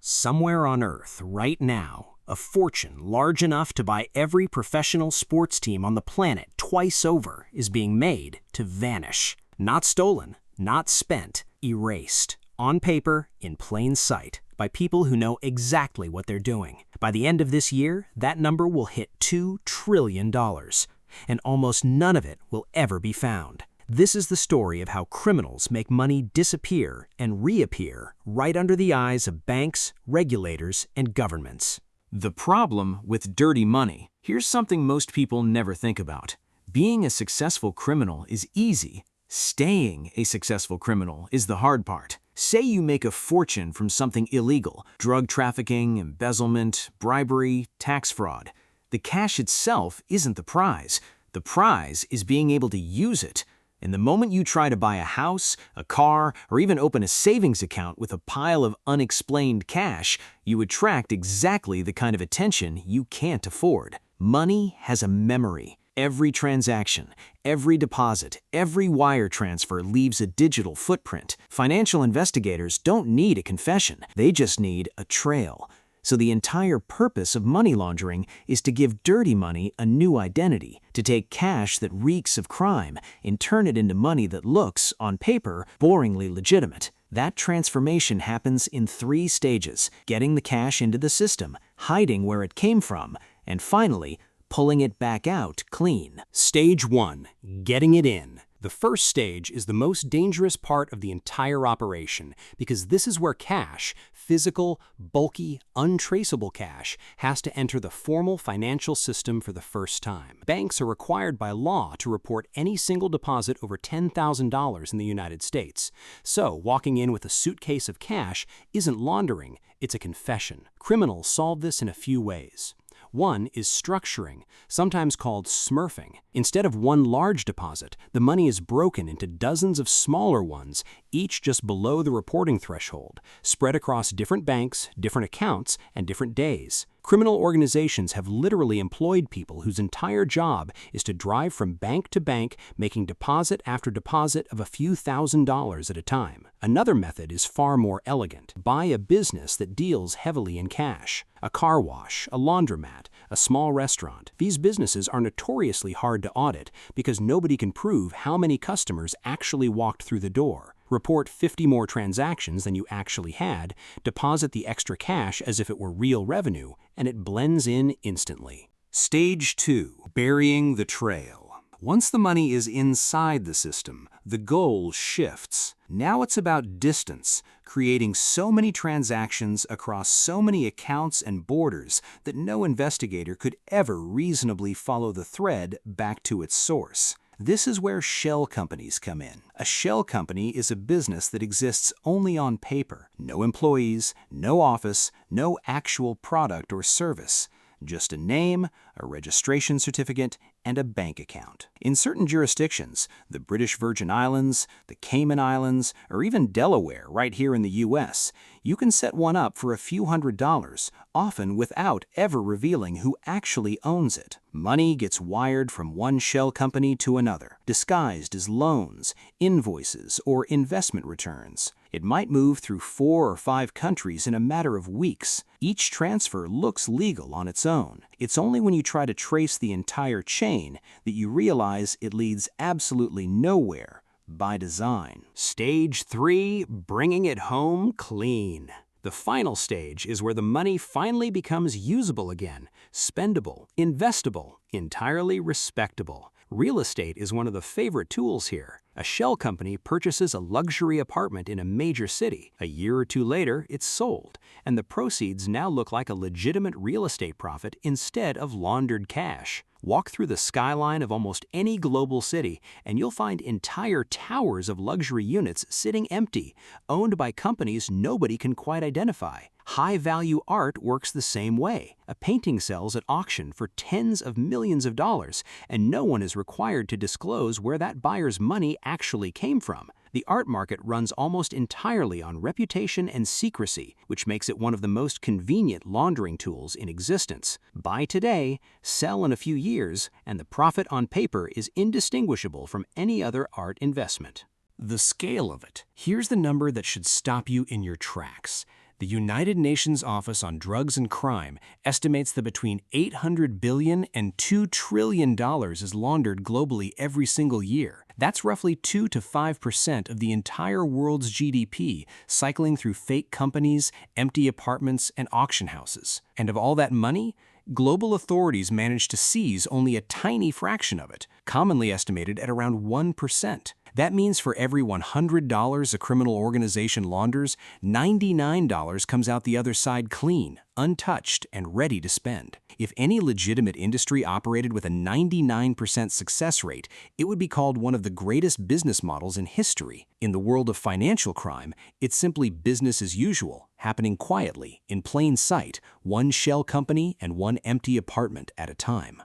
Somewhere on Earth, right now, a fortune large enough to buy every professional sports team on the planet twice over is being made to vanish. Not stolen, not spent, erased. On paper, in plain sight, by people who know exactly what they're doing. By the end of this year, that number will hit $2 trillion, and almost none of it will ever be found. This is the story of how criminals make money disappear and reappear right under the eyes of banks, regulators, and governments. The problem with dirty money. Here's something most people never think about. Being a successful criminal is easy. Staying a successful criminal is the hard part. Say you make a fortune from something illegal, drug trafficking, embezzlement, bribery, tax fraud. The cash itself isn't the prize. The prize is being able to use it. And the moment you try to buy a house, a car, or even open a savings account with a pile of unexplained cash, you attract exactly the kind of attention you can't afford. Money has a memory. Every transaction, every deposit, every wire transfer leaves a digital footprint. Financial investigators don't need a confession, they just need a trail. So the entire purpose of money laundering is to give dirty money a new identity, to take cash that reeks of crime and turn it into money that looks, on paper, boringly legitimate. That transformation happens in 3 stages: getting the cash into the system, hiding where it came from, and finally, pulling it back out clean. Stage 1. Getting it in. The first stage is the most dangerous part of the entire operation because this is where cash, physical, bulky, untraceable cash, has to enter the formal financial system for the first time. Banks are required by law to report any single deposit over $10,000 in the United States. So, walking in with a suitcase of cash isn't laundering, it's a confession. Criminals solve this in a few ways. One is structuring, sometimes called smurfing. Instead of one large deposit, the money is broken into dozens of smaller ones, each just below the reporting threshold, spread across different banks, different accounts, and different days. Criminal organizations have literally employed people whose entire job is to drive from bank to bank, making deposit after deposit of a few $1,000s at a time. Another method is far more elegant. Buy a business that deals heavily in cash. A car wash, a laundromat, a small restaurant. These businesses are notoriously hard to audit because nobody can prove how many customers actually walked through the door. Report 50 more transactions than you actually had, deposit the extra cash as if it were real revenue, and it blends in instantly. Stage 2. Burying the trail. Once the money is inside the system, the goal shifts. Now it's about distance, creating so many transactions across so many accounts and borders that no investigator could ever reasonably follow the thread back to its source. This is where shell companies come in. A shell company is a business that exists only on paper. No employees, no office, no actual product or service. Just a name, a registration certificate, and a bank account. In certain jurisdictions, the British Virgin Islands, the Cayman Islands, or even Delaware right here in the US, you can set one up for a few $100s, often without ever revealing who actually owns it. Money gets wired from one shell company to another, disguised as loans, invoices, or investment returns. It might move through 4 or 5 countries in a matter of weeks. Each transfer looks legal on its own. It's only when you try to trace the entire chain that you realize it leads absolutely nowhere by design. Stage 3. Bringing it home clean. The final stage is where the money finally becomes usable again, spendable, investable, entirely respectable. Real estate is one of the favorite tools here. A shell company purchases a luxury apartment in a major city. A year or 2 later, it's sold, and the proceeds now look like a legitimate real estate profit instead of laundered cash. Walk through the skyline of almost any global city, and you'll find entire towers of luxury units sitting empty, owned by companies nobody can quite identify. High-value art works the same way. A painting sells at auction for tens of millions of dollars, and no one is required to disclose where that buyer's money actually came from. The art market runs almost entirely on reputation and secrecy, which makes it one of the most convenient laundering tools in existence. Buy today, sell in a few years, and the profit on paper is indistinguishable from any other art investment. The scale of it. Here's the number that should stop you in your tracks. The United Nations Office on Drugs and Crime estimates that between $800 billion and $2 trillion is laundered globally every single year. That's roughly 2 to 5% of the entire world's GDP cycling through fake companies, empty apartments, and auction houses. And of all that money, global authorities manage to seize only a tiny fraction of it, commonly estimated at around 1%. That means for every $100 a criminal organization launders, $99 comes out the other side clean, untouched, and ready to spend. If any legitimate industry operated with a 99% success rate, it would be called one of the greatest business models in history. In the world of financial crime, it's simply business as usual, happening quietly, in plain sight, one shell company and one empty apartment at a time.